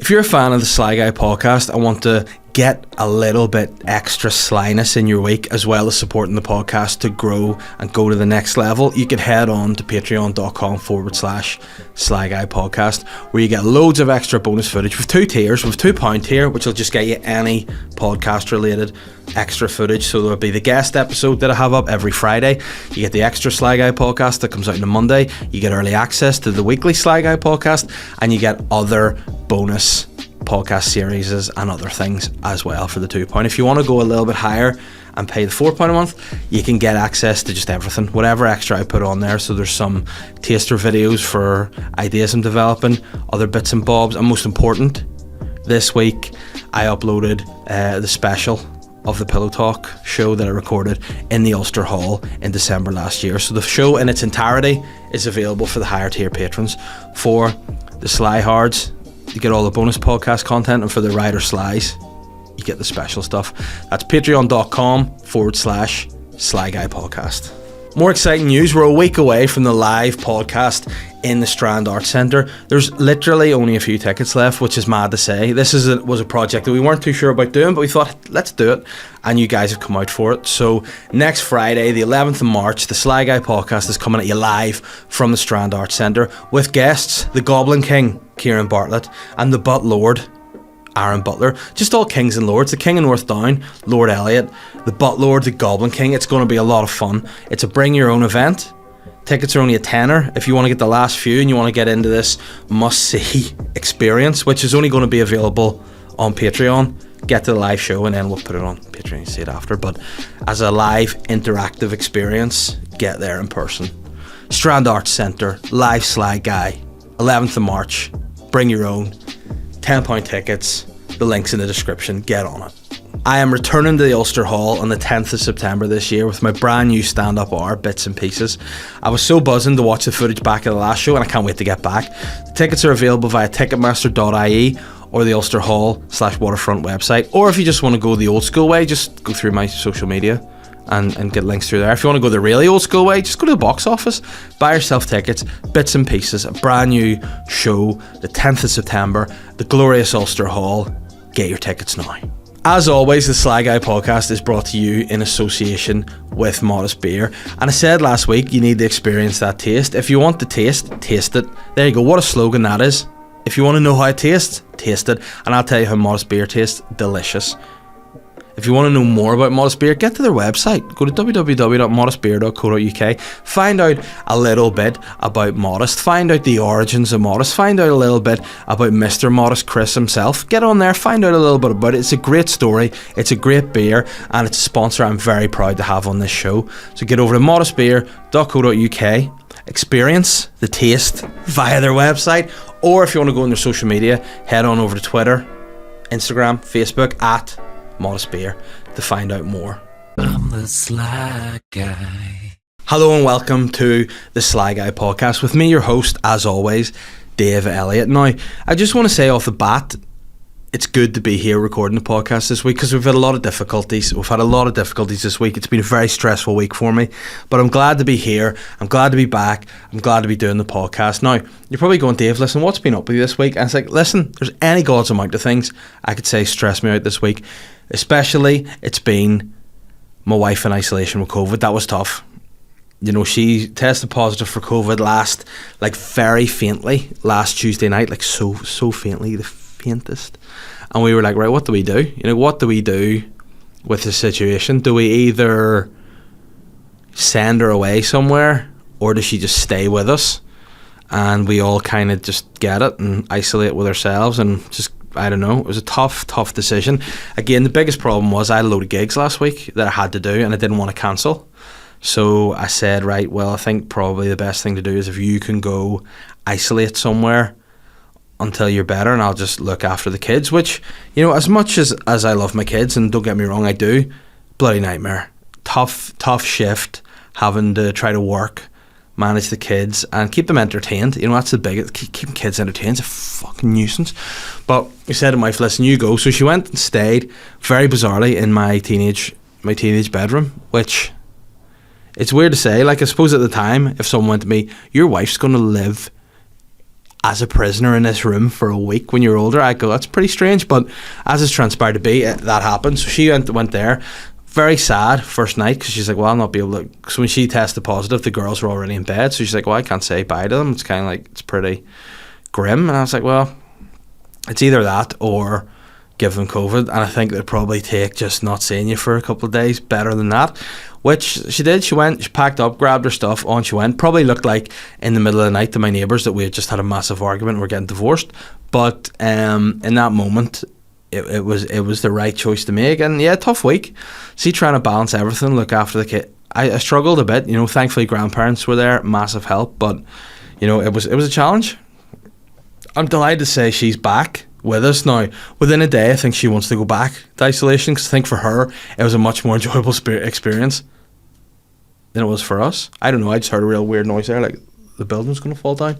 If you're a fan of the Sly Guy Podcast and want to get a little bit extra slyness in your week, as well as supporting the podcast to grow and go to the next level, you can head on to patreon.com/Sly Guy Podcast, where you get loads of extra bonus footage with two tiers. With £2 tier, which will just get you any podcast related extra footage. So there'll be the guest episode that I have up every Friday. You get the extra Sly Guy Podcast that comes out on a Monday. You get early access to the weekly Sly Guy Podcast, and you get other bonus podcast series and other things as well for the £2. If you want to go a little bit higher and pay the £4 a month, you can get access to just everything, whatever extra I put on there. So there's some taster videos for ideas I'm developing, other bits and bobs, and most important, this week I uploaded the special of the Pillow Talk show that I recorded in the Ulster Hall in December last year. So the show in its entirety is available for the higher tier patrons. For the Sly Hards, you get all the bonus podcast content, and for the Rider Slies, you get the special stuff. That's patreon.com/Sly Guy Podcast. More exciting news, we're a week away from the live podcast in the Strand Arts Centre. There's literally only a few tickets left, which is mad to say. This was a project that we weren't too sure about doing, but we thought, let's do it, and you guys have come out for it. So next Friday, the 11th of March, the Sly Guy Podcast is coming at you live from the Strand Arts Centre with guests, the Goblin King, Kieran Bartlett, and the Butt Lord, Aaron Butler. Just all kings and lords. The King of North Down, Lord Elliot, the Butt Lord, the Goblin King. It's going to be a lot of fun. It's a bring your own event. Tickets are only a tenner if you want to get the last few and you want to get into this must-see experience, which is only going to be available on Patreon. Get to the live show and then we'll put it on Patreon and see it after. But as a live interactive experience, get there in person. Strand Arts Centre, live Sly Guy, 11th of March. Bring your own. £10 tickets. The link's in the description. Get on it. I am returning to the Ulster Hall on the 10th of September this year with my brand new stand-up hour, Bits and Pieces. I was so buzzing to watch the footage back of the last show, and I can't wait to get back. The tickets are available via ticketmaster.ie or the Ulster Hall/Waterfront website. Or if you just want to go the old school way, just go through my social media and get links through there. If you want to go the really old school way, just go to the box office, buy yourself tickets. Bits and Pieces, a brand new show, the 10th of September, the glorious Ulster Hall. Get your tickets now. As always, the Sly Guy Podcast is brought to you in association with Modest Beer. And I said last week, you need to experience that taste. If you want the taste it. There you go. What a slogan that is. If you want to know how it tastes, taste it. And I'll tell you how Modest Beer tastes. Delicious. If you want to know more about Modest Beer, get to their website. Go to www.modestbeer.co.uk. Find out a little bit about Modest. Find out the origins of Modest. Find out a little bit about Mr. Modest Chris himself. Get on there, find out a little bit about it. It's a great story. It's a great beer, and it's a sponsor I'm very proud to have on this show. So get over to modestbeer.co.uk. Experience the taste via their website, or if you want to go on their social media, head on over to Twitter, Instagram, Facebook at Modest Beer to find out more. I'm the Sly Guy. Hello and welcome to the Sly Guy Podcast with me, your host, as always, Dave Elliott. Now, I just want to say off the bat, it's good to be here recording the podcast this week because we've had a lot of difficulties. We've had a lot of difficulties this week. It's been a very stressful week for me, but I'm glad to be here. I'm glad to be back. I'm glad to be doing the podcast. Now, you're probably going, Dave, listen, what's been up with you this week? And it's like, listen, there's any God's amount of things I could say stress me out this week. Especially, it's been my wife in isolation with COVID. That was tough. You know, she tested positive for COVID very faintly, last Tuesday night, like so faintly, the faintest. And we were like, right, what do we do? You know, what do we do with the situation? Do we either send her away somewhere, or does she just stay with us? And we all kind of just get it and isolate with ourselves and just, I don't know, it was a tough decision. Again, the biggest problem was I had a load of gigs last week that I had to do and I didn't want to cancel. So I said, right, well, I think probably the best thing to do is if you can go isolate somewhere until you're better, and I'll just look after the kids, which, you know, as much as I love my kids, and don't get me wrong, I do, bloody nightmare. Tough shift, having to try to work, manage the kids and keep them entertained. You know, that's the biggest. Keeping kids entertained is a fucking nuisance. But we said to my wife, listen, you go. So she went and stayed, very bizarrely, in my teenage bedroom, which it's weird to say. Like, I suppose at the time, if someone went to me, your wife's going to live as a prisoner in this room for a week when you're older. I go, that's pretty strange, but as it's transpired to be, that happened. So she went there. Very sad first night because she's like, well, I'll not be able to. So when she tested positive, the girls were already in bed. So she's like, well, I can't say bye to them. It's kind of like, it's pretty grim. And I was like, well, it's either that or give them COVID. And I think they'd probably take just not seeing you for a couple of days better than that. Which she did. She went, she packed up, grabbed her stuff, on she went. Probably looked like in the middle of the night to my neighbours that we had just had a massive argument and we're getting divorced. But in that moment, it was the right choice to make. And yeah, tough week. See, trying to balance everything, look after the kid. I struggled a bit. You know, thankfully grandparents were there, massive help. But you know, it was a challenge. I'm delighted to say she's back with us now. Within a day, I think she wants to go back to isolation because I think for her it was a much more enjoyable experience than it was for us. I don't know, I just heard a real weird noise there, like the building's going to fall down.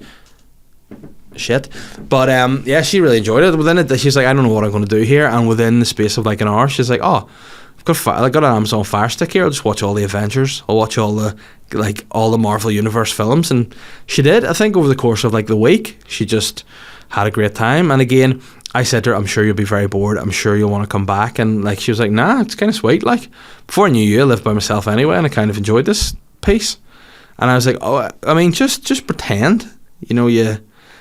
Shit. But yeah, she really enjoyed it. Within it, she's like, I don't know what I'm going to do here. And within the space of like an hour, she's like, oh, I got an Amazon Fire Stick here. I'll just watch all the Avengers. I'll watch all the Marvel Universe films. And she did. I think over the course of like the week, she just had a great time. And again, I said to her, I'm sure you'll be very bored. I'm sure you'll want to come back. And like she was like, nah, it's kind of sweet. Like before I knew you, I lived by myself anyway, and I kind of enjoyed this piece. And I was like, oh, I mean, just pretend. You know, you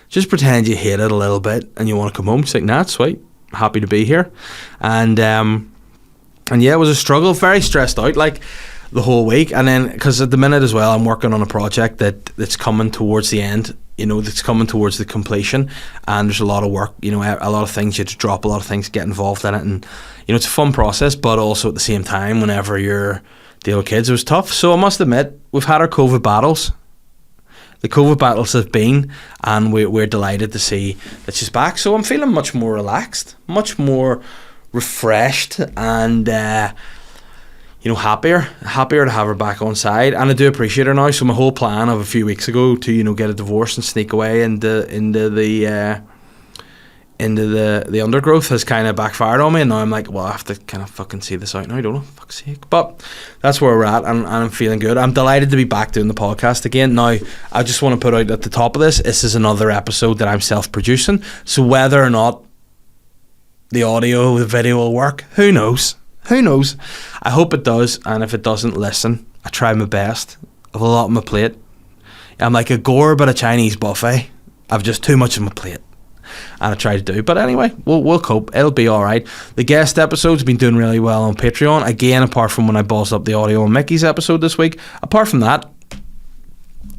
just pretend you hate it a little bit and you want to come home. She's like, nah, it's sweet. Happy to be here. And yeah, it was a struggle, very stressed out like the whole week. And then because at the minute as well, I'm working on a project that's coming towards the end, you know, that's coming towards the completion, and there's a lot of work, you know, a lot of things you have to drop, a lot of things, get involved in it, and you know, it's a fun process, but also at the same time, whenever you're dealing with kids, it was tough. So I must admit, we've had our COVID battles. The COVID battles have been, and we're delighted to see that she's back. So I'm feeling much more relaxed, much more refreshed, and you know, happier to have her back on side. And I do appreciate her now. So my whole plan of a few weeks ago to, you know, get a divorce and sneak away into the undergrowth has kind of backfired on me, and now I'm like, well, I have to kind of fucking see this out now, don't I? Fuck's sake. But that's where we're at, and I'm feeling good. I'm delighted to be back doing the podcast again. Now, I just want to put out at the top of this is another episode that I'm self-producing, so whether or not the audio, the video will work, who knows? I hope it does, and if it doesn't, listen, I try my best. I've a lot on my plate. I'm like a gourd at a Chinese buffet. I've just too much on my plate, and I try to do. But anyway, we'll cope. It'll be alright. The guest episode's been doing really well on Patreon. Again, apart from when I bossed up the audio on Mickey's episode this week, apart from that,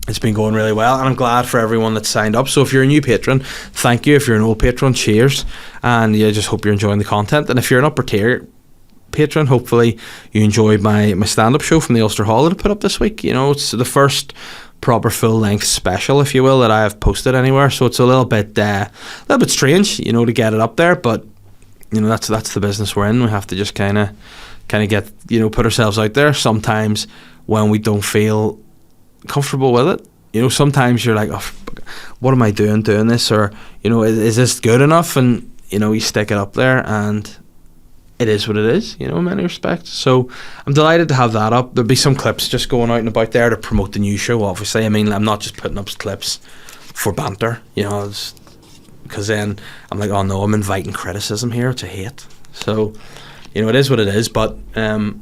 it's been going really well, and I'm glad for everyone that's signed up. So if you're a new patron, thank you. If you're an old patron, cheers. And yeah, just hope you're enjoying the content. And if you're an upper tier patron, hopefully you enjoyed my stand-up show from the Ulster Hall that I put up this week. You know, it's the first proper full-length special, if you will, that I have posted anywhere. So it's a little bit strange, you know, to get it up there. But you know, that's the business we're in. We have to just kind of get, you know, put ourselves out there. Sometimes when we don't feel comfortable with it, you know, sometimes you're like, oh, what am I doing this, or you know, is this good enough? And you know, you stick it up there, and it is what it is, you know, in many respects. So I'm delighted to have that up. There'll be some clips just going out and about there to promote the new show, obviously. I mean, I'm not just putting up clips for banter, you know, because then I'm like, oh no, I'm inviting criticism here, which I hate. So, you know, it is what it is, but a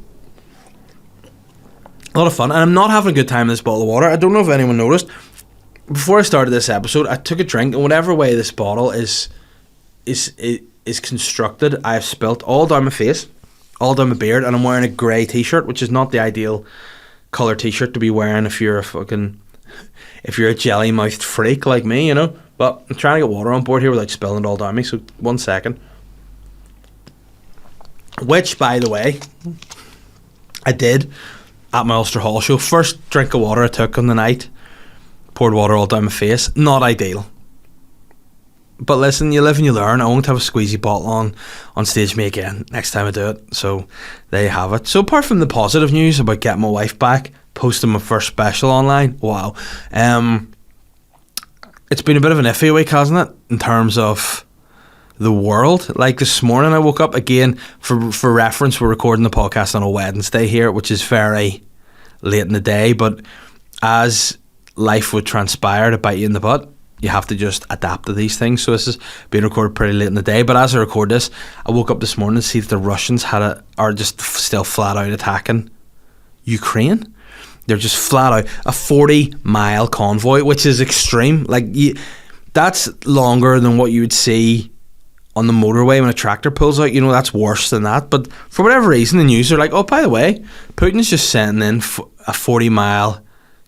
lot of fun. And I'm not having a good time in this bottle of water. I don't know if anyone noticed. Before I started this episode, I took a drink, and whatever way this bottle is constructed, I've spilt all down my face, all down my beard, and I'm wearing a grey t-shirt, which is not the ideal colour t-shirt to be wearing if you're a jelly-mouthed freak like me, you know. But I'm trying to get water on board here without spilling it all down me, so 1 second. Which, by the way, I did at my Ulster Hall show. First drink of water I took on the night, poured water all down my face. Not ideal. But listen, you live and you learn. I won't have a squeezy bottle on stage me again next time I do it. So there you have it. So apart from the positive news about getting my wife back, posting my first special online, wow. It's been a bit of an iffy week, hasn't it? In terms of the world. Like this morning I woke up, again, for reference, we're recording the podcast on a Wednesday here, which is very late in the day. But as life would transpire to bite you in the butt, you have to just adapt to these things. So this is being recorded pretty late in the day. But as I record this, I woke up this morning to see that the Russians are just still flat out attacking Ukraine. They're just flat out a 40-mile convoy, which is extreme. Like, that's longer than what you would see on the motorway when a tractor pulls out. You know, that's worse than that. But for whatever reason, the news are like, oh, by the way, Putin's just sending in a 40-mile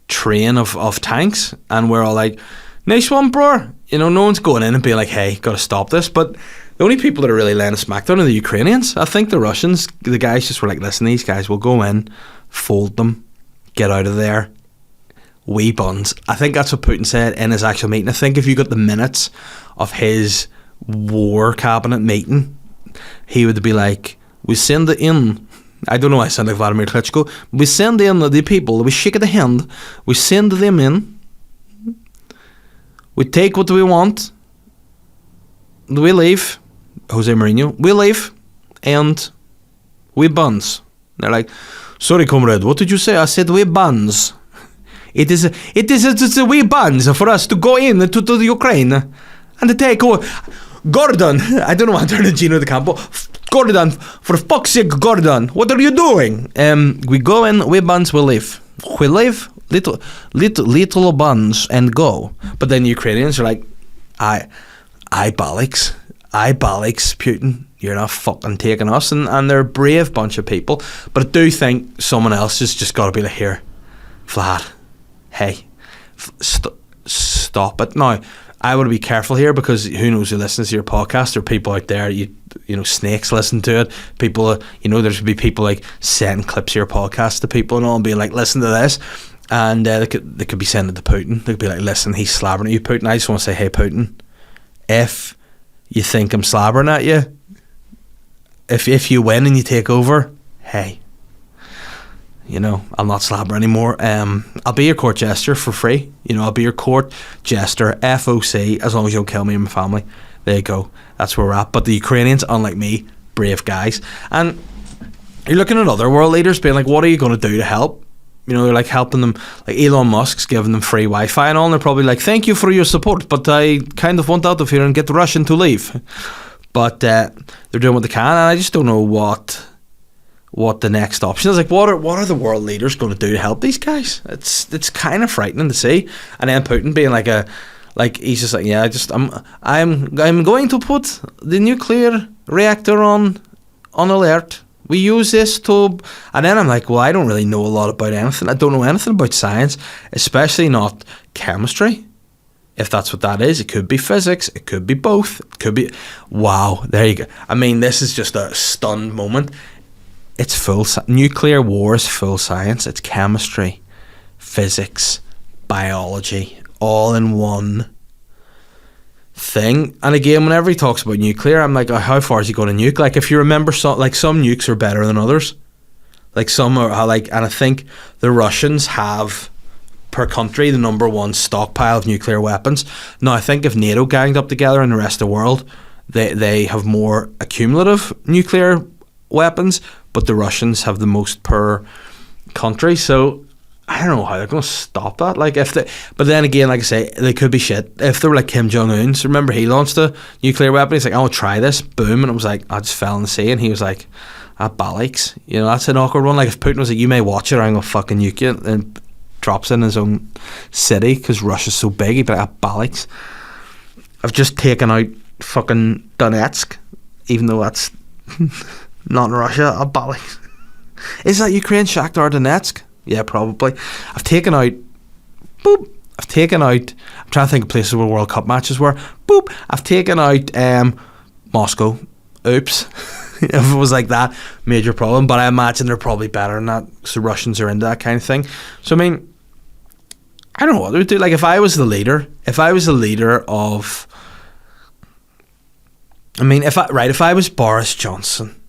train of tanks, and we're all like, nice one, bro. You know, no one's going in and being like, hey, got to stop this. But the only people that are really laying a smackdown are the Ukrainians. I think the Russians, the guys just were like, listen, these guys will go in, fold them, get out of there, wee buns. I think that's what Putin said in his actual meeting. I think if you got the minutes of his war cabinet meeting, he would be like, we send in, I don't know why I sound like Vladimir Klitschko, we send in the people, we shake the hand, we send them in, we take what we want, we leave, Jose Mourinho, we leave, and we buns. They're like, sorry comrade, what did you say? I said we buns. It is a wee buns for us to go in to the Ukraine and to take over. Gordon, I don't know why I'm turning Gino de Campo. Gordon, for fuck's sake, Gordon, what are you doing? We go in, we buns, we leave. We leave, little buns, and go. But then the Ukrainians are like, I bollocks, Putin. You're not fucking taking us. And they're a brave bunch of people. But I do think someone else has just got to be like, here, Vlad, hey, stop it. Now, I want to be careful here because who knows who listens to your podcast. There are people out there, you know, snakes listen to it. People, you know, there should be people like sending clips of your podcast to people and all and being like, listen to this. And they could be sending it to Putin. They could be like, listen, he's slabbering at you, Putin. I just want to say, hey, Putin, if you think I'm slabbering at you, if you win and you take over, hey, you know, I'll not slabber anymore. I'll be your court jester for free. You know, I'll be your court jester, FOC, as long as you don't kill me and my family. There you go. That's where we're at. But the Ukrainians, unlike me, brave guys. And you're looking at other world leaders being like, what are you going to do to help? You know, they're like helping them, like Elon Musk's giving them free Wi-Fi and all, and they're probably like, thank you for your support, but I kind of want out of here and get Russian to leave. But they're doing what they can, and I just don't know what the next option is. Like, what are the world leaders going to do to help these guys? It's kind of frightening to see. And then Putin being like he's just like, yeah, I'm going to put the nuclear reactor on alert. We use this to, and then I'm like, well, I don't really know a lot about anything. I don't know anything about science, especially not chemistry. If that's what that is, it could be physics, it could be both, it could be, wow, there you go. I mean, this is just a stunned moment. It's nuclear war is full science. It's chemistry, physics, biology, all in one thing. And again, whenever he talks about nuclear, I'm like, oh, how far is he going to nuke? Like, if you remember, some nukes are better than others. Like, some are like, and I think the Russians have, per country, the number one stockpile of nuclear weapons. Now, I think if NATO ganged up together and the rest of the world, they have more accumulative nuclear weapons, but the Russians have the most per country. So I don't know how they're going to stop that. Like, but then again, like I say, they could be shit. If they were like Kim Jong-un, so remember he launched a nuclear weapon. He's like, I'll try this, boom, and it was like, I just fell in the sea, and he was like, bollocks. You know, that's an awkward one. Like, if Putin was like, you may watch it, or I'm gonna fucking nuke you, and drops in his own city because Russia's so big, he'd be like, bollocks. I've just taken out fucking Donetsk, even though that's not in Russia. Bollocks. Is that Ukraine, Shakhtar Donetsk? Yeah, probably. I've taken out, I'm trying to think of places where World Cup matches were. I've taken out Moscow. Oops. If it was like that, major problem. But I imagine they're probably better than that. So Russians are into that kind of thing. So I mean, I don't know what they would do. Like, if I was the leader of, I mean, if I was Boris Johnson,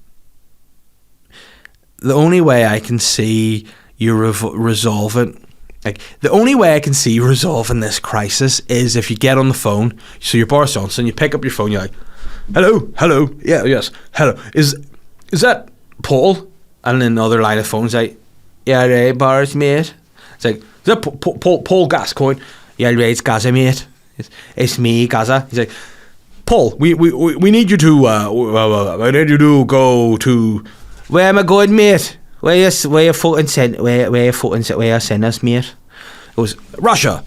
the only way I can see you resolve it, like, the only way I can see resolving this crisis is if you get on the phone. So you're Boris Johnson, you pick up your phone, you're like, hello, yeah, yes, hello, is that Paul? And then another line of phones like, yeah, right, Boris, mate. It's like, is that Paul Gascoigne? Yeah, right, it's Gazza, mate. It's me, Gazza. He's like, Paul, we need you to I need you to go to. Where am I going, mate? Where you fucking send us, mate? It was Russia.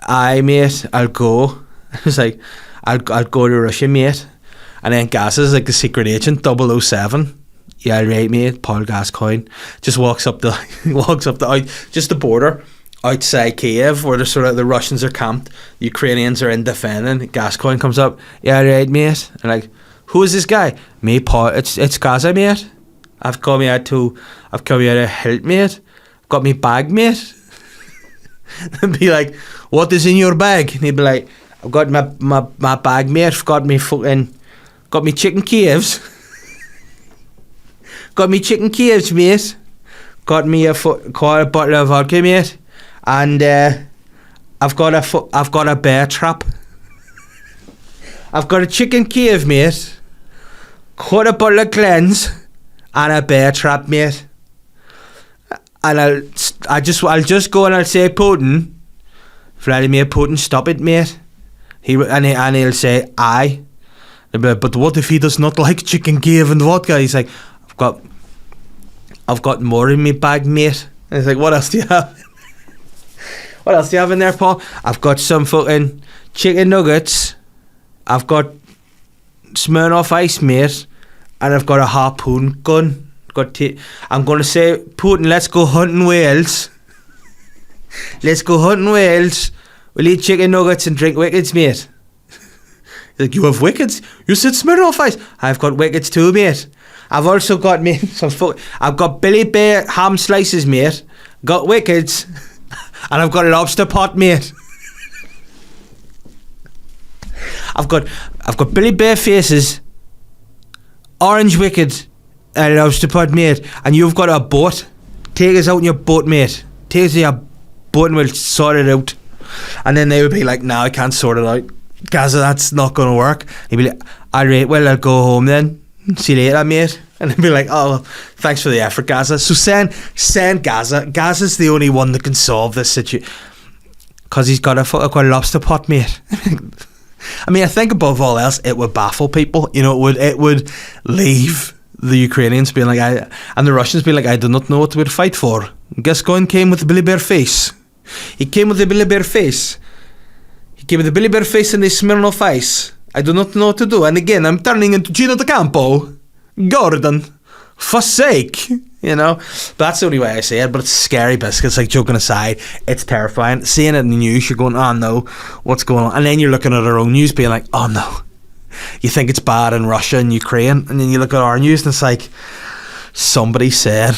Aye, mate, I'll go. I was like, I'll go to Russia, mate. And then Gazza's like the secret agent, 007. Yeah, right, mate. Paul Gascoigne just walks up the just the border outside Kiev, where the Russians are camped, the Ukrainians are in defending. Gascoigne comes up. Yeah, right, mate. And like, who is this guy? Me, Paul. It's Gazza, mate. I've come here to help, mate. I've got me bag, mate. And be like, what is in your bag? And he'd be like, I've got my bag, mate. I've got me chicken Kievs. Got me chicken Kievs, mate. Got me a bottle of vodka, mate. And I've got a bear trap. I've got a chicken Kiev, mate. Got a bottle of cleanse and a bear trap, mate. And I'll just go and I'll say, Putin, Vladimir Putin, stop it, mate. He'll say, aye. Like, but what if he does not like chicken Kiev and vodka? He's like, I've got more in my bag, mate. And he's like, what else do you have? What else do you have in there, Paul? I've got some fucking chicken nuggets. I've got Smirnoff Ice, mate. And I've got a harpoon gun. I'm going to say, Putin, let's go hunting whales. Let's go hunting whales. We'll eat chicken nuggets and drink wickets, mate. He's like, you have wickets? You said Smirnoff Ice. I've got wickets too, mate. I've also got I've got Billy Bear ham slices, mate. Got wickets, and I've got lobster pot, mate. I've got Billy Bear faces, orange wicked, and lobster pot, mate. And you've got a boat. Take us out in your boat, mate. Take us to your boat, and we'll sort it out. And then they would be like, "No, I can't sort it out, Gazza. That's not going to work." He'd be like, "Alright, well, I'll go home then. See you later, mate." And they'd be like, "Oh, thanks for the effort, Gazza." So send Gazza. Gazza's the only one that can solve this situation, because he's got a lobster pot, mate. I mean, I think above all else, it would baffle people. You know, it would leave the Ukrainians being like, and the Russians being like, I do not know what we'd fight for. Gascoigne came with the Billy Bear face. He came with the Billy Bear face. He came with the Billy Bear face and the Smirnoff Ice. I do not know what to do. And again, I'm turning into Gino D'Acampo. Gordon. For sake. You know? That's the only way I say it, but it's scary biscuits. Like, joking aside, it's terrifying. Seeing it in the news, you're going, oh no, what's going on? And then you're looking at our own news being like, oh no. You think it's bad in Russia and Ukraine, and then you look at our news and it's like, somebody said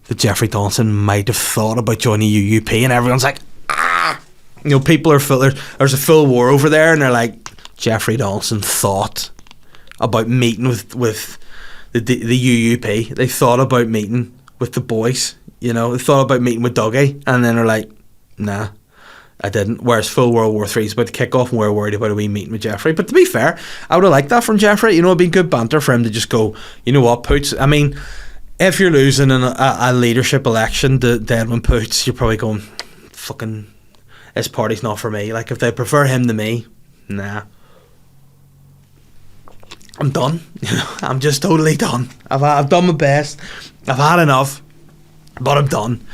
that Jeffrey Donaldson might have thought about joining UUP, and everyone's like, ah. You know, people are there's a full war over there, and they're like, Jeffrey Donaldson thought about meeting with the UUP. They thought about meeting with the boys, you know. They thought about meeting with Dougie, and then they're like, nah, I didn't. Whereas full World War III is about to kick off, and we're worried about a wee meeting with Jeffrey. But to be fair, I would have liked that from Jeffrey. You know, it'd be good banter for him to just go, you know what, Poots, I mean, if you're losing a leadership election to Edwin Poots, you're probably going, fucking, this party's not for me. Like, if they prefer him to me, nah. I'm done. You know, I'm just totally done. I've done my best. I've had enough, but I'm done.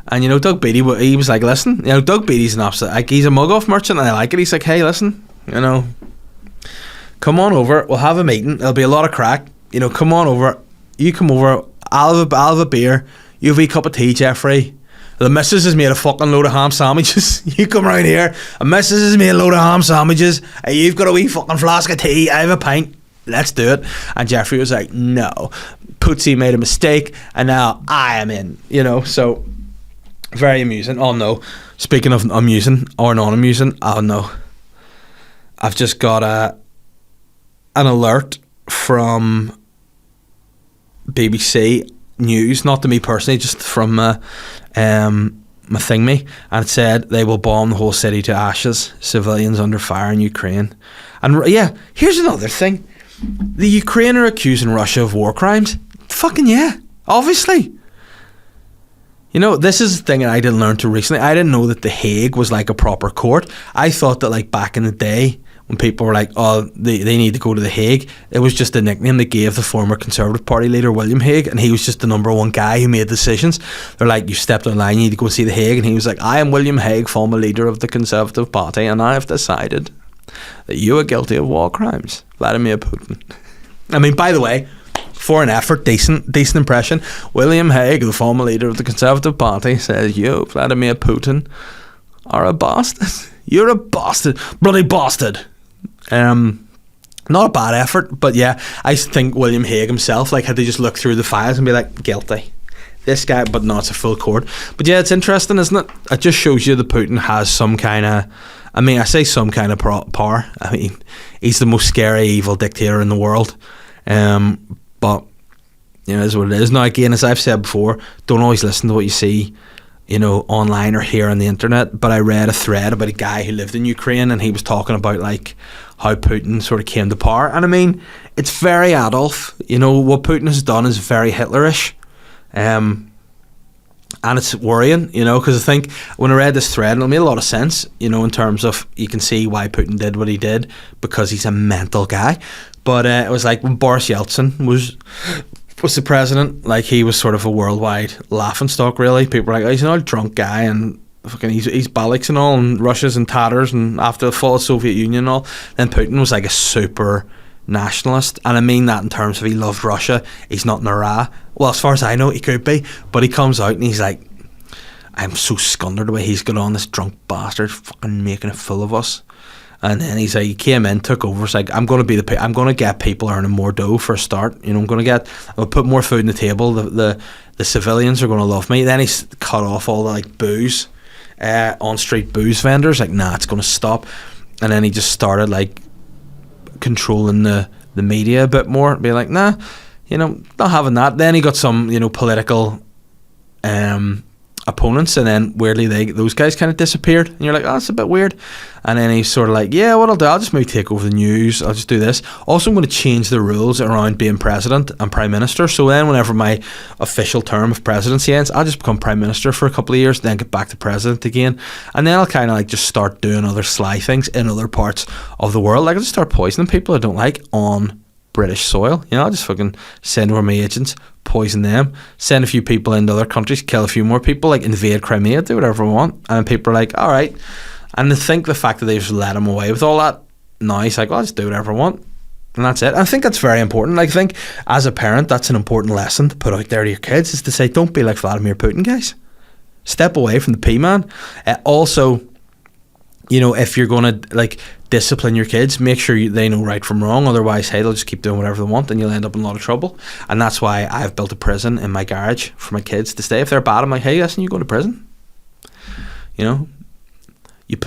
And you know, Doug Beattie, he was like, listen, you know, Doug Beattie's an absolute, like, he's a mug-off merchant, and I like it. He's like, hey, listen, you know, come on over, we'll have a meeting, there'll be a lot of crack, you know, come on over, you come over, I'll have a beer, you have a cup of tea, Jeffrey. The missus has made a fucking load of ham sandwiches. You come round here, a missus has made a load of ham sandwiches, and you've got a wee fucking flask of tea, I have a pint, let's do it. And Jeffrey was like, no, Pootsy made a mistake, and now I am in, you know. So very amusing. Oh no, speaking of amusing or non-amusing, oh no, I've just got an alert from BBC News, not to me personally, just from my thingy, and it said they will bomb the whole city to ashes, civilians under fire in Ukraine. And yeah, here's another thing, the Ukraine are accusing Russia of war crimes. Fucking yeah, obviously. You know, this is the thing that I didn't learn till recently. I didn't know that The Hague was like a proper court. I thought that like back in the day when people were like, oh, they need to go to The Hague, it was just a nickname they gave the former Conservative Party leader William Hague, and he was just the number one guy who made decisions. They're like, you stepped on line, you need to go see The Hague, and he was like, I am William Hague, former leader of the Conservative Party, and I have decided that you are guilty of war crimes, Vladimir Putin. I mean, by the way, for an effort, decent impression. William Hague, the former leader of the Conservative Party, says, you, Vladimir Putin, are a bastard. You're a bastard. Bloody bastard. Not a bad effort, but yeah, I think William Hague himself had to just look through the files and be like, guilty. This guy, but no, it's a full court. But yeah, it's interesting, isn't it? It just shows you that Putin has some kind of, I mean, I say some kind of power. I mean, he's the most scary, evil dictator in the world. But, you know, it is what it is. Now, again, as I've said before, don't always listen to what you see, you know, online or here on the internet. But I read a thread about a guy who lived in Ukraine, and he was talking about, like, how Putin sort of came to power. And I mean, it's very Adolf. You know, what Putin has done is very Hitlerish. And it's worrying, you know, because I think when I read this thread, it made a lot of sense, you know, in terms of you can see why Putin did what he did, because he's a mental guy. But it was like when Boris Yeltsin was the president, like he was sort of a worldwide laughingstock, really. People were like, oh, he's an old drunk guy, and fucking he's Baliks and all, and Russia's in tatters, and after the fall of the Soviet Union and all. Then Putin was like a super nationalist, and I mean that in terms of he loved Russia. He's not Nara. Well, as far as I know, he could be, but he comes out and he's like, I'm so scundered the way he's got on, this drunk bastard, fucking making a fool of us. And then he's like, he came in, took over. It's like, I'm going to get people earning more dough for a start. You know, I'm going to put more food on the table. The civilians are going to love me. Then he's cut off all the like booze, on street booze vendors. Like, nah, it's going to stop. And then he just started like controlling the media a bit more. Be like, nah, you know, not having that. Then he got some, you know, political opponents, and then weirdly those guys kind of disappeared, and you're like, oh, that's a bit weird. And then he's sort of like, yeah, what I'll do, I'll just maybe take over the news, I'll just do this. Also, I'm going to change the rules around being president and prime minister, so then whenever my official term of presidency ends, I'll just become prime minister for a couple of years, then get back to president again, and then I'll kind of like just start doing other sly things in other parts of the world. Like, I'll just start poisoning people I don't like on British soil. You know, I'll just fucking send over my agents, poison them, send a few people into other countries, kill a few more people, like invade Crimea, do whatever I want. And people are like, alright. And I think the fact that they just let him away with all that, now he's like, well, I'll just do whatever I want. And that's it. I think that's very important. Like, I think as a parent, that's an important lesson to put out there to your kids, is to say, don't be like Vladimir Putin, guys. Step away from the P-man. Also, you know, if you're going to like discipline your kids, make sure they know right from wrong. Otherwise, hey, they'll just keep doing whatever they want, and you'll end up in a lot of trouble. And that's why I've built a prison in my garage for my kids to stay. If they're bad, I'm like, hey, listen, you go to prison. You know, you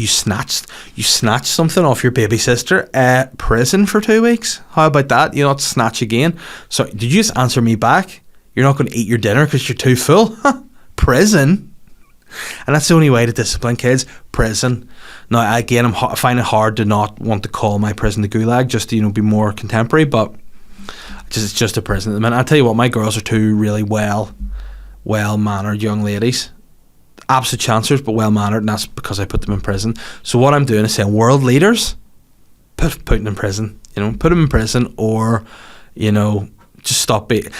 snatched something off your baby sister. Prison for 2 weeks. How about that? You not snatch again. So did you just answer me back? You're not going to eat your dinner because you're too full. Prison. And that's the only way to discipline kids. Prison. Now, again, I find it hard to not want to call my prison the gulag, just to, you know, be more contemporary, but it's just a prison at the minute. I'll tell you what, my girls are two really well-mannered young ladies. Absolute chancers, but well-mannered, and that's because I put them in prison. So what I'm doing is saying, world leaders, put Putin in prison. You know, put him in prison, or, you know, just stop being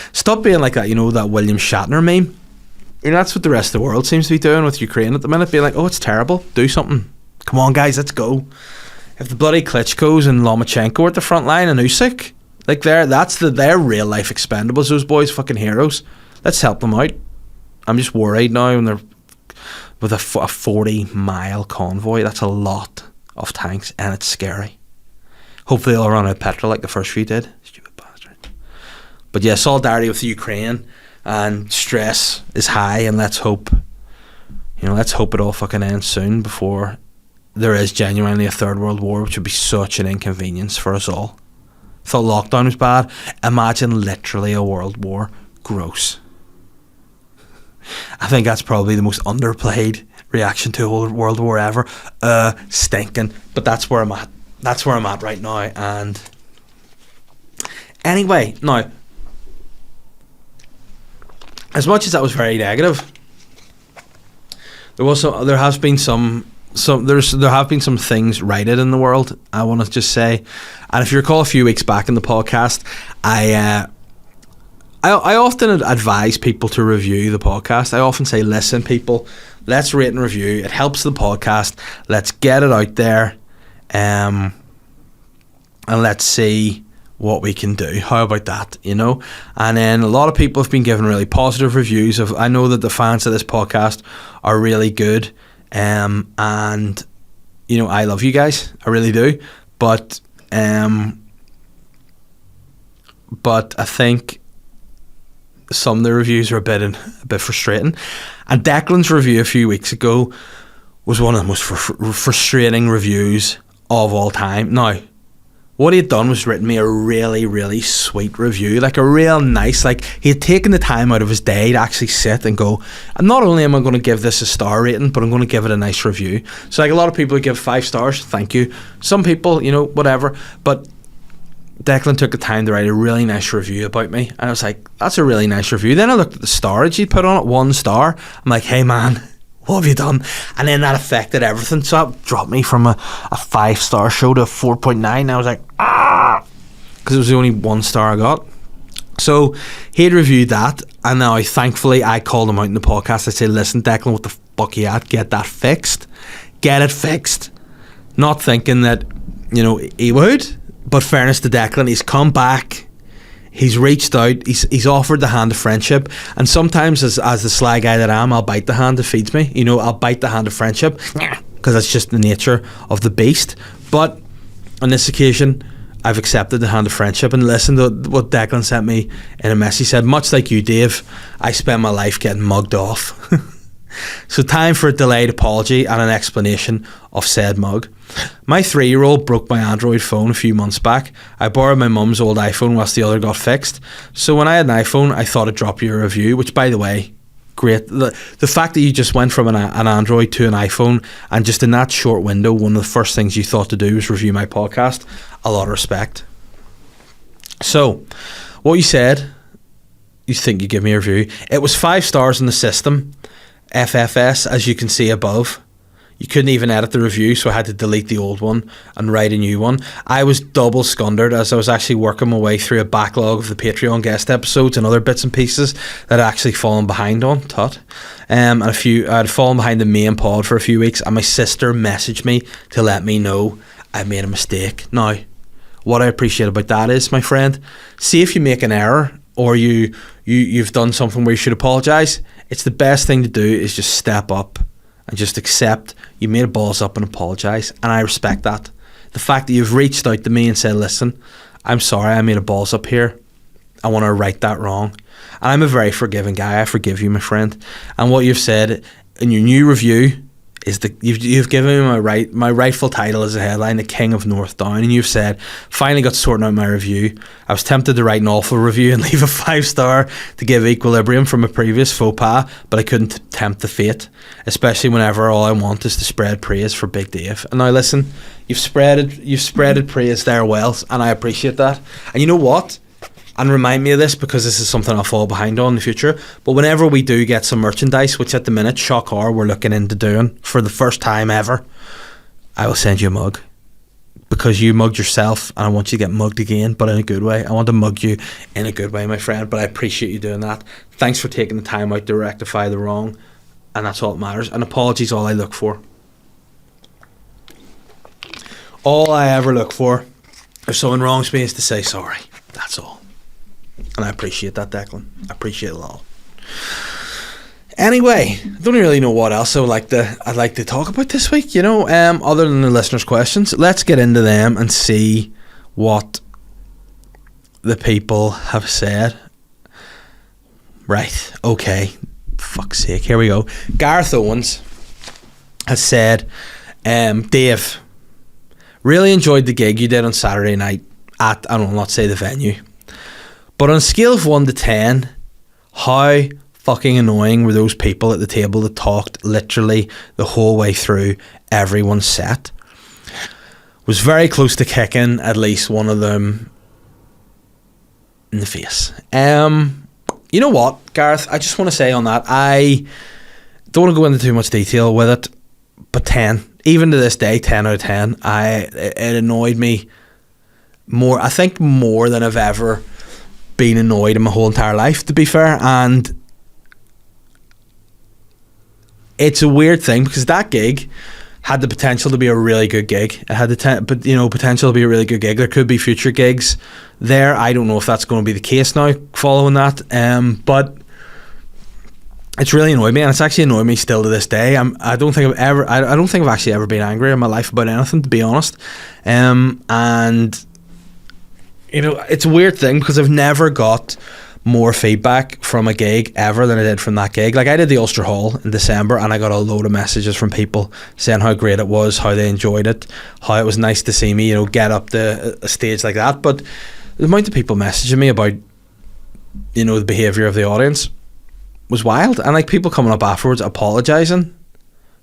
like that, you know, that William Shatner meme. You know, that's what the rest of the world seems to be doing with Ukraine at the minute, being like, oh, it's terrible, do something. Come on, guys, let's go. If the bloody Klitschko's and Lomachenko are at the front line and Usyk, like they're real life expendables, those boys, fucking heroes. Let's help them out. I'm just worried now when they're with a 40-mile convoy. That's a lot of tanks, and it's scary. Hopefully they'll run out of petrol like the first few did. Stupid bastard. But yeah, solidarity with the Ukraine. And stress is high, and let's hope it all fucking ends soon before there is genuinely a third world war, which would be such an inconvenience for us all. Thought lockdown was bad. Imagine literally a world war. Gross. I think that's probably the most underplayed reaction to a world war ever. Stinking. But that's where I'm at. That's where I'm at right now. And anyway, now, as much as that was very negative, there have been some things righted in the world, I want to just say. And if you recall a few weeks back in the podcast, I often advise people to review the podcast. I often say, listen, people, let's rate and review. It helps the podcast. Let's get it out there, and let's see what we can do. How about that, you know? And then a lot of people have been giving really positive reviews. I know that the fans of this podcast are really good, and you know, I love you guys, I really do, but I think some of the reviews are a bit frustrating. And Declan's review a few weeks ago was one of the most frustrating reviews of all time. Now, what he had done was written me a really, really sweet review, like a real nice, like he had taken the time out of his day to actually sit and go, and not only am I going to give this a star rating, but I'm going to give it a nice review. So like a lot of people give 5 stars, thank you. Some people, you know, whatever, but Declan took the time to write a really nice review about me, and I was like, that's a really nice review. Then I looked at the starage he'd put on it, 1 star. I'm like, hey man, what have you done? And then that affected everything, so that dropped me from a 5-star show to a 4.9. I was like, because it was the only 1 star I got. So he'd reviewed that, and now thankfully I called him out in the podcast. I said, listen, Declan, what the fuck you at? Get that fixed. Get it fixed. Not thinking that, you know, he would, but fairness to Declan, he's come back, he's reached out, he's offered the hand of friendship, and sometimes as the sly guy that I am, I'll bite the hand that feeds me. You know, I'll bite the hand of friendship, because that's just the nature of the beast. But on this occasion, I've accepted the hand of friendship, and listened to what Declan sent me in a message. He said, much like you, Dave, I spend my life getting mugged off. So time for a delayed apology and an explanation of said mug. My 3-year-old broke my Android phone a few months back. I borrowed my mum's old iPhone whilst the other got fixed. So when I had an iPhone, I thought I'd drop you a review, which, by the way, great. The fact that you just went from an Android to an iPhone, and just in that short window, one of the first things you thought to do was review my podcast, a lot of respect. So, what you said, you think you give me a review. It was 5 stars in the system, FFS, as you can see above. You couldn't even edit the review, so I had to delete the old one and write a new one. I was double scundered, as I was actually working my way through a backlog of the Patreon guest episodes and other bits and pieces that I'd actually fallen behind on. And I'd fallen behind the main pod for a few weeks, and my sister messaged me to let me know I made a mistake. Now, what I appreciate about that is, my friend, see if you make an error, or you've done something where you should apologise, it's the best thing to do is just step up and just accept you made a balls up and apologise. And I respect that. The fact that you've reached out to me and said, listen, I'm sorry, I made a balls up here, I want to right that wrong. And I'm a very forgiving guy. I forgive you, my friend. And what you've said in your new review is you've given me my rightful title as a headline, the King of North Down, and you've said, finally got sorting out my review. I was tempted to write an awful review and leave a 5-star to give equilibrium from a previous faux pas, but I couldn't tempt the fate, especially whenever all I want is to spread praise for Big Dave. And now listen, you've spreaded praise there well, and I appreciate that. And you know what? And remind me of this, because this is something I'll fall behind on in the future, but whenever we do get some merchandise, which at the minute, shock horror, we're looking into doing for the first time ever, I will send you a mug, because you mugged yourself and I want you to get mugged again, but in a good way. I want to mug you in a good way, my friend, but I appreciate you doing that. Thanks for taking the time out to rectify the wrong, and that's all that matters. An apology is all I look for. All I ever look for if someone wrongs me is to say sorry. That's all. And I appreciate that, Declan. I appreciate it a lot. Anyway, I don't really know what else I'd like to talk about this week, you know, other than the listeners' questions. Let's get into them and see what the people have said. Right, okay. Fuck's sake, here we go. Gareth Owens has said, Dave, really enjoyed the gig you did on Saturday night at, I will not say the venue, but on a scale of 1 to 10, how fucking annoying were those people at the table that talked literally the whole way through everyone's set? Was very close to kicking at least one of them in the face. You know what, Gareth? I just want to say on that, I don't want to go into too much detail with it, but 10, even to this day, 10 out of 10, it annoyed me more, I think more than I've ever been annoyed in my whole entire life, to be fair. And it's a weird thing because that gig had the potential to be a really good gig. It had the potential to be a really good gig. There could be future gigs there. I don't know if that's going to be the case now following that. But it's really annoyed me, and it's actually annoyed me still to this day. I don't think I've actually ever been angry in my life about anything, to be honest. And you know, it's a weird thing because I've never got more feedback from a gig ever than I did from that gig. Like, I did the Ulster Hall in December, and I got a load of messages from people saying how great it was, how they enjoyed it, how it was nice to see me, you know, get up to a stage like that. But the amount of people messaging me about, you know, the behaviour of the audience was wild. And like, people coming up afterwards apologising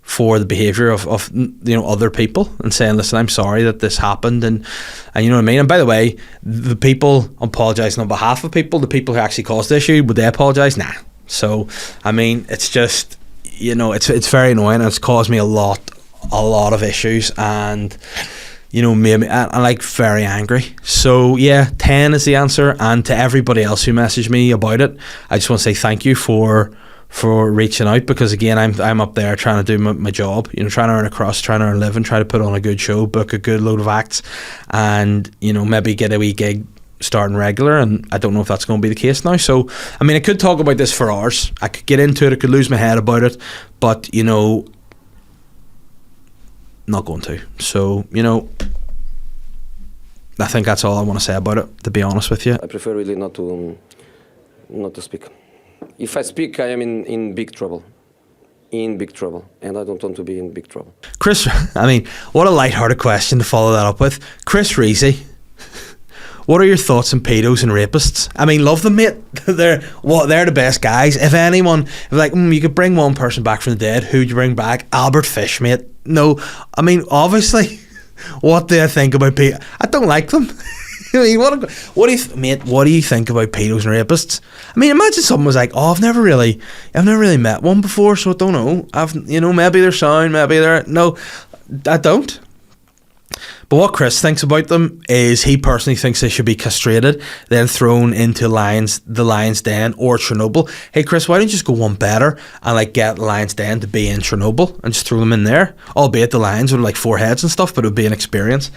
for the behaviour of you know, other people and saying, listen, I'm sorry that this happened, and you know what I mean. And by the way, the people apologising on behalf of people, the people who actually caused the issue, would they apologise? Nah. So I mean, it's just, you know, it's very annoying, and it's caused me a lot of issues, and you know, made me I'm like very angry. So yeah, 10 is the answer. And to everybody else who messaged me about it, I just want to say thank you for reaching out, because again, I'm up there trying to do my job, you know, trying to earn a crust, trying to earn a living, try to put on a good show, book a good load of acts, and you know, maybe get a wee gig starting regular. And I don't know if that's going to be the case now. So I mean, I could talk about this for hours, I could get into it, I could lose my head about it, but you know, not going to. So you know, I think that's all I want to say about it, to be honest with you. I prefer really not to speak. If I speak, I am in big trouble. In big trouble. And I don't want to be in big trouble. Chris, I mean, what a light-hearted question to follow that up with. Chris Reesy, what are your thoughts on pedos and rapists? I mean, love them, mate. They're the best guys. If anyone, like, you could bring one person back from the dead, who'd you bring back? Albert Fish, mate. No, I mean, obviously, what do I think about pedos? I don't like them. I mean, what do you think about pedos and rapists? I mean, imagine someone was like, "Oh, I've never really met one before, so I don't know. Maybe they're sound, maybe they're no, I don't." But what Chris thinks about them is he personally thinks they should be castrated, then thrown into the lion's den or Chernobyl. Hey Chris, why don't you just go one better and like get the lion's den to be in Chernobyl and just throw them in there? Albeit the lions would like 4 heads and stuff, but it would be an experience.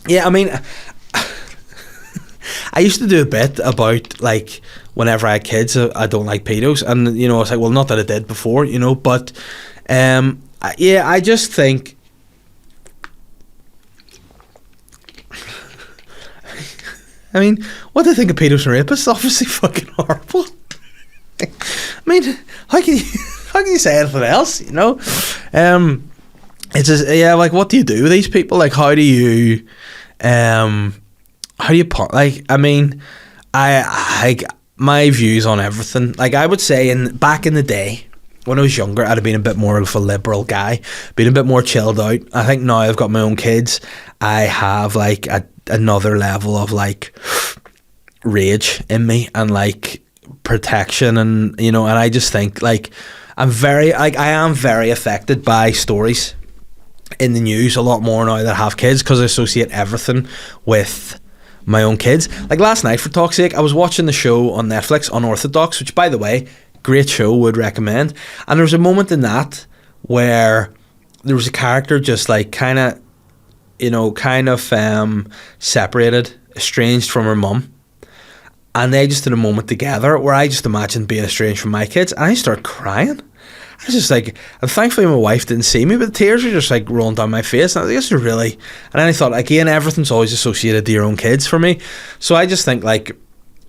Yeah, I mean, I used to do a bit about, like, whenever I had kids, I don't like pedos. And, you know, I was like, well, not that I did before, you know, but, yeah, I just think, I mean, what do I think of pedos and rapists? Obviously fucking horrible. I mean, how can you say anything else, you know? It's just, yeah, like, what do you do with these people? Like, how do you like, I mean, I my views on everything, like, I would say back in the day when I was younger, I'd have been a bit more of a liberal guy, been a bit more chilled out. I think now I've got my own kids, I have like another level of like rage in me and like protection, and you know, and I just think like I am very affected by stories in the news a lot more now that I have kids, because I associate everything with my own kids. Like last night, for talk's sake, I was watching the show on Netflix, Unorthodox, which, by the way, great show, would recommend. And there was a moment in that where there was a character just like kind of separated, estranged from her mum, and they just had a moment together where I just imagined being estranged from my kids, and I started crying. I was just like, and thankfully my wife didn't see me, but the tears were just like rolling down my face, and I think this is really, and then I thought, again, everything's always associated to your own kids for me. So I just think, like,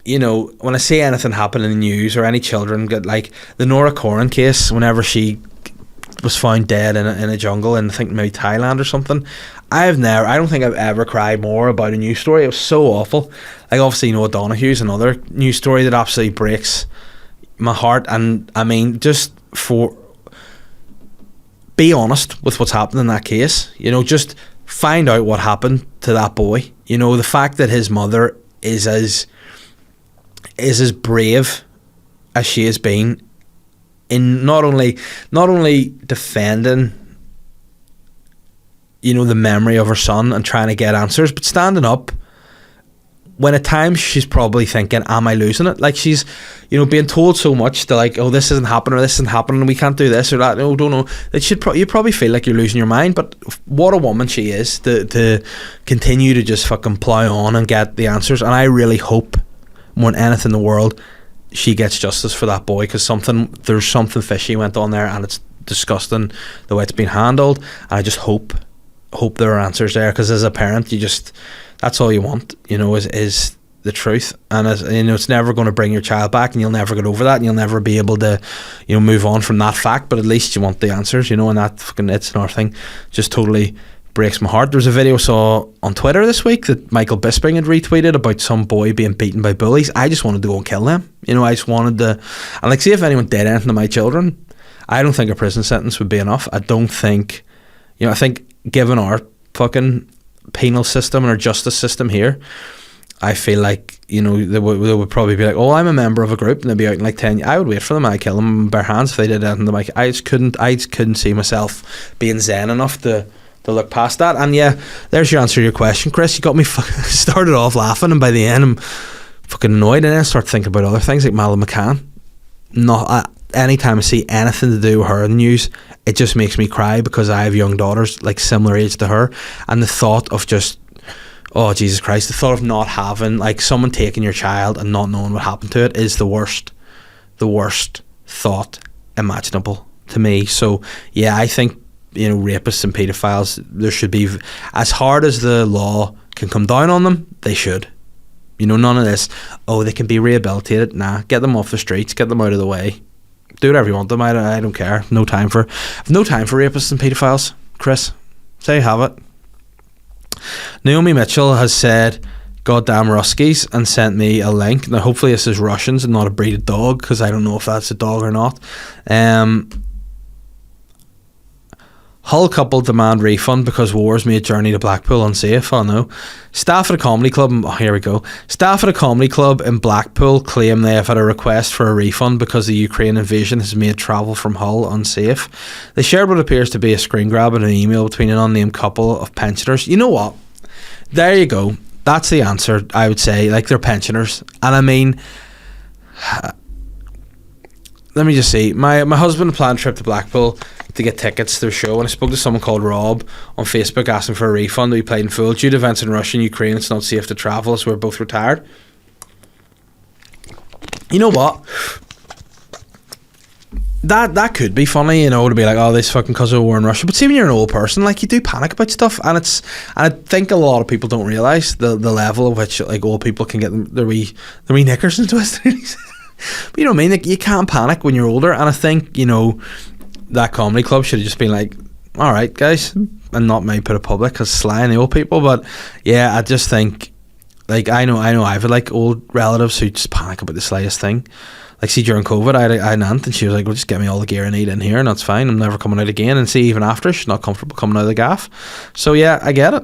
you know, when I see anything happen in the news or any children get, like the Nora Corrin case, whenever she was found dead in a jungle in, I think maybe Thailand or something, I don't think I've ever cried more about a news story. It was so awful. Like, obviously, you know, O'Donoghue's another news story that absolutely breaks my heart. And I mean, just be honest with what's happened in that case. You know, just find out what happened to that boy. You know, the fact that his mother is is as brave as she has been in not only defending, you know, the memory of her son and trying to get answers, but standing up when at times she's probably thinking, am I losing it? Like, she's, you know, being told so much to, like, oh, this isn't happening, or this isn't happening, we can't do this or that. No, don't know. That you probably feel like you're losing your mind. But what a woman she is to continue to just fucking plow on and get the answers. And I really hope, more than anything in the world, she gets justice for that boy, because there's something fishy went on there, and it's disgusting the way it's been handled. And I just hope there are answers there, because as a parent, that's all you want, you know, is the truth. And as you know, it's never going to bring your child back, and you'll never get over that, and you'll never be able to, you know, move on from that fact. But at least you want the answers, you know. And that fucking It's Another Thing just totally breaks my heart. There was a video I saw on Twitter this week that Michael Bisping had retweeted about some boy being beaten by bullies. I just wanted to go and kill them, you know. I just wanted to, and like, see if anyone did anything to my children. I don't think a prison sentence would be enough. I don't think, you know, I think given our fucking penal system and our justice system here, I feel like, you know, they would probably be like, oh, I'm a member of a group, and they'd be out in like 10 years. I would wait for them, I'd kill them with bare hands if they did anything to my. I just couldn't see myself being zen enough to look past that. And yeah, there's your answer to your question, Chris. You got me started off laughing, and by the end I'm fucking annoyed, and then I start thinking about other things like Malin McCann. Anytime I see anything to do with her in the news, it just makes me cry, because I have young daughters like similar age to her, and the thought of just, oh Jesus Christ, the thought of not having, like, someone taking your child and not knowing what happened to it is the worst thought imaginable to me. So yeah, I think, you know, rapists and paedophiles, there should be, as hard as the law can come down on them, they should. You know, none of this, oh, they can be rehabilitated. Nah, get them off the streets, get them out of the way. Do whatever you want them. I don't care. I've no time for rapists and paedophiles, Chris. There you have it. Naomi Mitchell has said, goddamn Ruskies, and sent me a link. Now hopefully this is Russians and not a breed of dog, because I don't know if that's a dog or not. Hull couple demand refund because wars made journey to Blackpool unsafe. Oh no. Staff at a comedy club, here we go. Staff at a comedy club in Blackpool claim they have had a request for a refund because the Ukraine invasion has made travel from Hull unsafe. They shared what appears to be a screen grab and an email between an unnamed couple of pensioners. You know what? There you go. That's the answer, I would say. Like, they're pensioners. And I mean, let me just see. My husband planned a trip to Blackpool to get tickets to their show, and I spoke to someone called Rob on Facebook asking for a refund. We played in full. Due to events in Russia and Ukraine, it's not safe to travel, so we're both retired. You know what? That could be funny, you know, to be like, oh, this fucking cause of a war in Russia. But see, when you're an old person, like, you do panic about stuff, and I think a lot of people don't realise the level at which, like, old people can get their wee knickers and twisted. But you know what I mean? Like, you can't panic when you're older, and I think, you know, that comedy club should have just been like, all right, guys, and not maybe put it public because Sly and the old people. But yeah, I just think, like, I know I've had like old relatives who just panic about the slightest thing. Like, see, during COVID, I had an aunt, and she was like, well, just get me all the gear I need in here, and that's fine. I'm never coming out again. And see, even after, she's not comfortable coming out of the gaff. So yeah, I get it.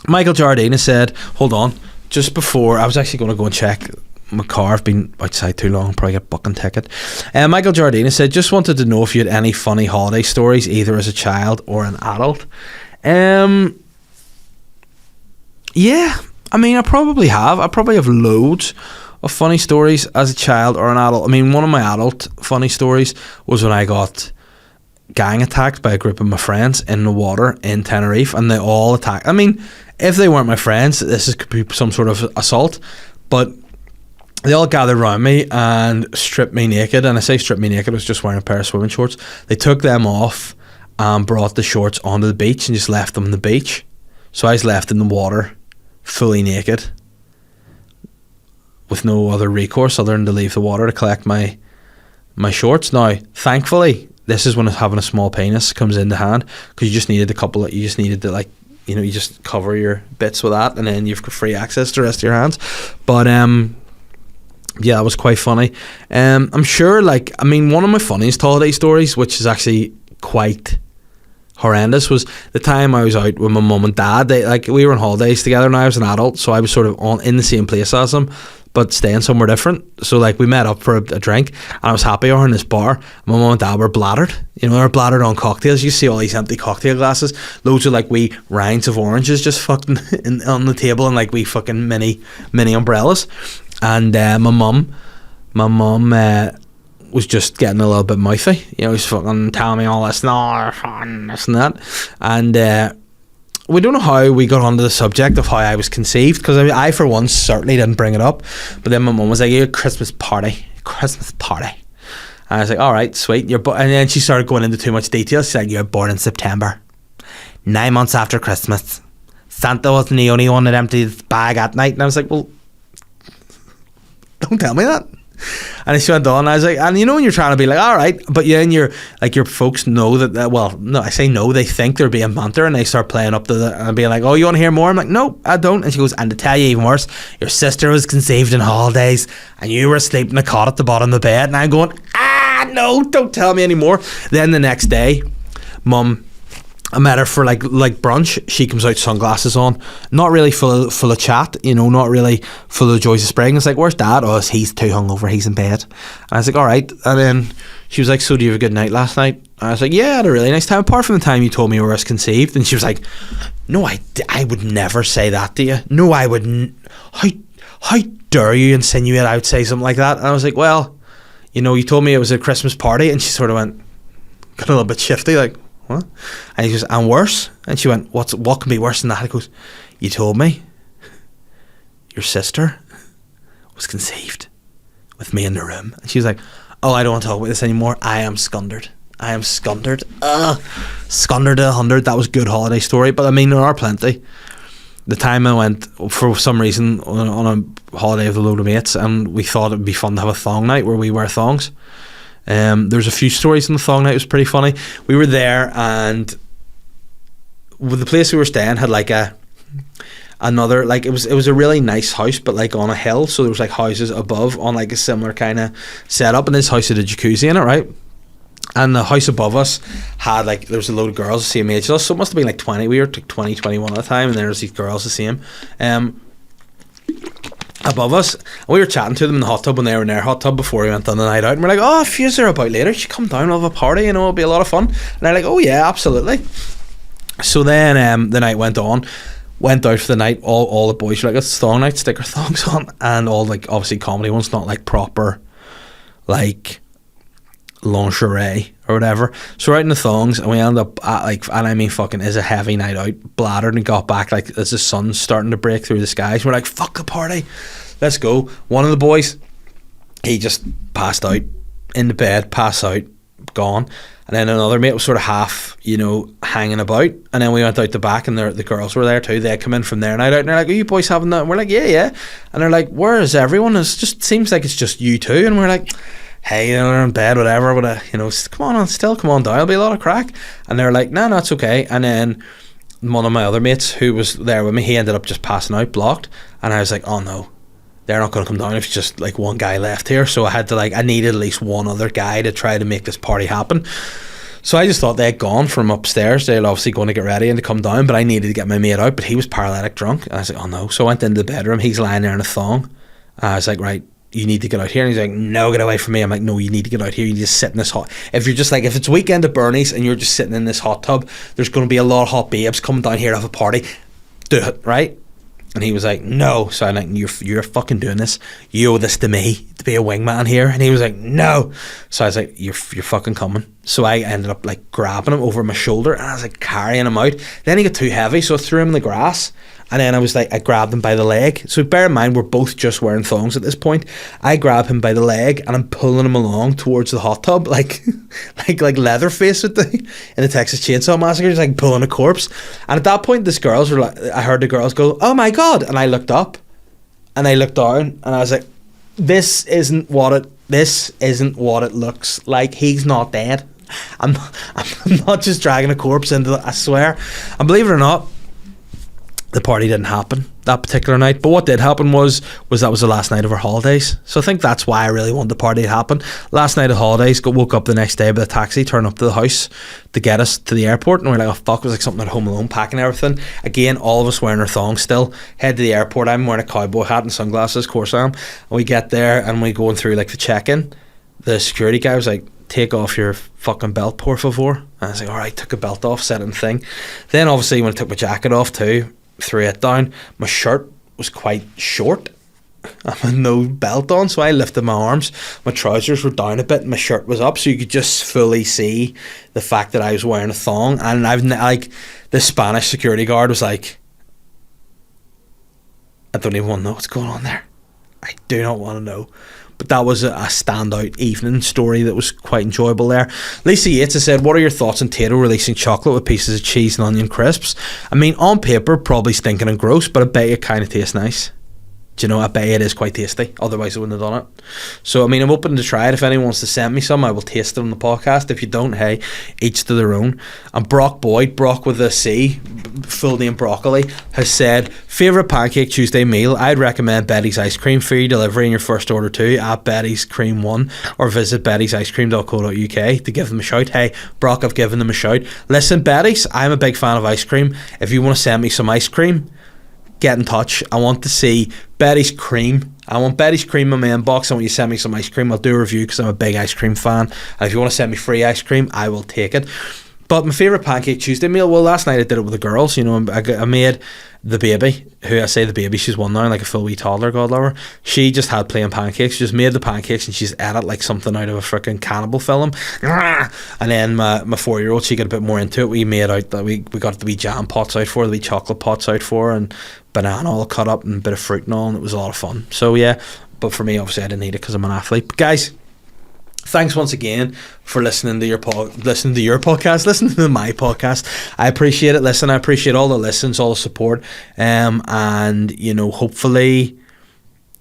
Michael Jardina said, hold on, just before, I was actually going to go and check my car. I've been outside too long, probably get a booking ticket. Michael Jardina said, just wanted to know if you had any funny holiday stories, either as a child or an adult. Yeah, I mean, I probably have loads of funny stories as a child or an adult. I mean, one of my adult funny stories was when I got gang attacked by a group of my friends in the water in Tenerife, and they all attacked. I mean, if they weren't my friends, this could be some sort of assault, but they all gathered around me and stripped me naked. And I say stripped me naked, I was just wearing a pair of swimming shorts. They took them off and brought the shorts onto the beach and just left them on the beach. So I was left in the water, fully naked, with no other recourse other than to leave the water to collect my shorts. Now, thankfully, this is when having a small penis comes into hand, because you just needed to, like, you know, you just cover your bits with that, and then you've got free access to the rest of your hands. But yeah, it was quite funny. I'm sure, like, I mean, one of my funniest holiday stories, which is actually quite horrendous, was the time I was out with my mum and dad. We were on holidays together, and I was an adult, so I was sort of in the same place as them. but staying somewhere different. So like we met up for a drink, and I was happy over in this bar. My mum and dad were bladdered. You know, they're bladdered on cocktails. You see all these empty cocktail glasses, loads of like wee rinds of oranges just fucking on the table, and like wee fucking mini umbrellas. And my mum was just getting a little bit mouthy. You know, he's fucking telling me all this, this and that. And we don't know how we got onto the subject of how I was conceived, because I for once certainly didn't bring it up. But then my mum was like, "Yeah, Christmas party." And I was like, "All right, sweet." And then she started going into too much detail. She's like, "You're born in September, 9 months after Christmas. Santa wasn't the only one that emptied his bag at night." And I was like, "Well, don't tell me that." And then she went on, and I was like, and you know when you're trying to be like, all right, but yeah, and you're like, your folks know that, well, no, I say no, they think they're being banter, and they start playing up to the, and being like, "Oh, you want to hear more?" I'm like, "No, I don't." And she goes, "And to tell you even worse, your sister was conceived in holidays, and you were asleep in a cot at the bottom of the bed." And I'm going, no, don't tell me anymore. Then the next day, Mum, I met her for like brunch. She comes out, sunglasses on, not really full of chat, you know, not really full of joys of spring. It's like, "Where's Dad?" "Oh, he's too hungover, he's in bed." And I was like, "All right." And then she was like, "So do you have a good night last night?" And I was like, "Yeah, I had a really nice time, apart from the time you told me you were conceived." And she was like, "No, I would never say that to you. No, I wouldn't. How dare you insinuate I would say something like that?" And I was like, "Well, you know, you told me it was a Christmas party." And she sort of got a little bit shifty, like, "What?" And he goes, "And worse?" And she went, what can be worse than that?" He goes, "You told me your sister was conceived with me in the room." And she was like, "Oh, I don't want to talk about this anymore. I am scundered. Scundered to 100. That was a good holiday story." But I mean, there are plenty. The time I went, for some reason, on a holiday with a load of mates, and we thought it would be fun to have a thong night where we wear thongs. There's a few stories on the thong night. It was pretty funny. We were there, and the place we were staying had like another, like it was a really nice house, but like on a hill. So there was like houses above on like a similar kind of setup, and this house had a jacuzzi in it, right? And the house above us had like, there was a load of girls the same age as us, so it must have been like 20. We were like 20, 21 at the time, and there was these girls the same. Above us, and we were chatting to them in the hot tub when they were in their hot tub before we went on the night out, and we're like, "Oh, if you're about later, you should come down, we'll have a party, you know, it'll be a lot of fun." And they're like, "Oh yeah, absolutely." So then the night went on, went out for the night, all the boys were like, "It's thong night, stick our thongs on," and all like obviously comedy ones, not like proper like lingerie or whatever. So we're out in the thongs, and we ended up at like, and I mean fucking is a heavy night out, bladdered, and got back like as the sun's starting to break through the skies. We're like, "Fuck the party, let's go." One of the boys, he just passed out in the bed, passed out, gone. And then another mate was sort of half, you know, hanging about. And then we went out the back, and the girls were there too. They had come in from their night out, and they're like, "Are you boys having that?" And we're like, yeah. And they're like, "Where is everyone?" It just seems like it's just you two. And we're like, "Hey, you know, they're in bed, whatever, but you know, come on down, it'll be a lot of crack." And they're like, no, it's okay. And then one of my other mates who was there with me, he ended up just passing out, blocked. And I was like, "Oh no, they're not going to come down if it's just like one guy left here." So I needed at least one other guy to try to make this party happen. So I just thought they'd gone from upstairs. They're obviously going to get ready and to come down, but I needed to get my mate out, but he was paralytic drunk. And I was like, "Oh no." So I went into the bedroom. He's lying there in a thong. I was like, "Right, you need to get out here." And he's like, "No, get away from me." I'm like, "No, you need to get out here. You need to sit in this hot." If it's weekend at Bernie's and you're just sitting in this hot tub, there's going to be a lot of hot babes coming down here to have a party. Do it, right? And he was like, "No." So I'm like, you're fucking doing this. You owe this to me to be a wingman here. And he was like, "No." So I was like, you're fucking coming. So I ended up like grabbing him over my shoulder, and I was like carrying him out. Then he got too heavy, so I threw him in the grass. And then I grabbed him by the leg. So bear in mind, we're both just wearing thongs at this point. I grab him by the leg, and I'm pulling him along towards the hot tub, like Leatherface in the Texas Chainsaw Massacre, just like pulling a corpse. And at that point, I heard the girls go, "Oh my God." And I looked up, and I looked down, and I was like, this isn't what it looks like. He's not dead. I'm not just dragging a corpse into I swear. And believe it or not, the party didn't happen that particular night. But what did happen was that was the last night of our holidays. So I think that's why I really wanted the party to happen. Last night of holidays, woke up the next day with a taxi, turned up to the house to get us to the airport, and we're like, oh fuck, it was like something at Home Alone, packing everything. Again, all of us wearing our thongs still. Head to the airport. I'm wearing a cowboy hat and sunglasses, of course I am. And we get there and we going through like the check-in. The security guy was like, take off your fucking belt, por favor. And I was like, alright, took a belt off, set it in the thing. Then obviously when I took my jacket off too, threw it down, my shirt was quite short. I had no belt on, so I lifted my arms. My trousers were down a bit and my shirt was up, so you could just fully see the fact that I was wearing a thong. And the Spanish security guard was like, I don't even want to know what's going on there. I do not want to know. But that was a standout evening story that was quite enjoyable there. Lisa Yates has said, what are your thoughts on Tato releasing chocolate with pieces of cheese and onion crisps? I mean, on paper, probably stinking and gross, but I bet it kind of tastes nice. Do you know, I bet it is quite tasty. Otherwise, I wouldn't have done it. So, I mean, I'm open to try it. If anyone wants to send me some, I will taste it on the podcast. If you don't, hey, each to their own. And Brock Boyd, Brock with a C, full name Broccoli, has said, favourite Pancake Tuesday meal? I'd recommend Betty's Ice Cream. Free delivery in your first order too at Betty's Cream 1, or visit bettysicecream.co.uk to give them a shout. Hey, Brock, I've given them a shout. Listen, Betty's, I'm a big fan of ice cream. If you want to send me some ice cream, get in touch. I want to see Betty's Cream. I want Betty's Cream in my inbox. I want you to send me some ice cream. I'll do a review because I'm a big ice cream fan. And if you want to send me free ice cream, I will take it. But my favourite Pancake Tuesday meal, well, last night I did it with the girls. You know, I made the baby, who I say the baby, she's one now, like a full wee toddler, God love her. She just had plain pancakes. She just made the pancakes and she's ate it like something out of a freaking cannibal film. And then my 4-year-old, she got a bit more into it. We made out that we got the wee jam pots out for her, the wee chocolate pots out for her, and banana all cut up and a bit of fruit and all, and it was a lot of fun. So yeah, but for me, obviously, I didn't eat it because I'm an athlete. But guys, thanks once again for listening to your podcast, listening to my podcast. I appreciate it. Listen, I appreciate all the listens, all the support, and you know, hopefully,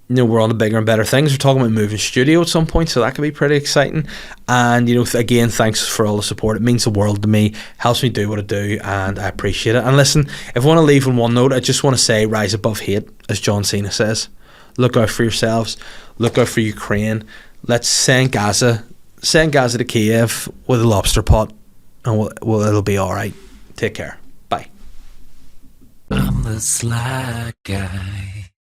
you know, we're on to bigger and better things. We're talking about moving studio at some point, so that could be pretty exciting. And you know, again, thanks for all the support. It means the world to me, helps me do what I do, and I appreciate it. And listen, if I want to leave on one note, I just want to say, rise above hate, as John Cena says. Look out for yourselves. Look out for Ukraine. Let's send Gaza to Kiev with a lobster pot, and it'll be all right. Take care. Bye. I'm the Sly Guy.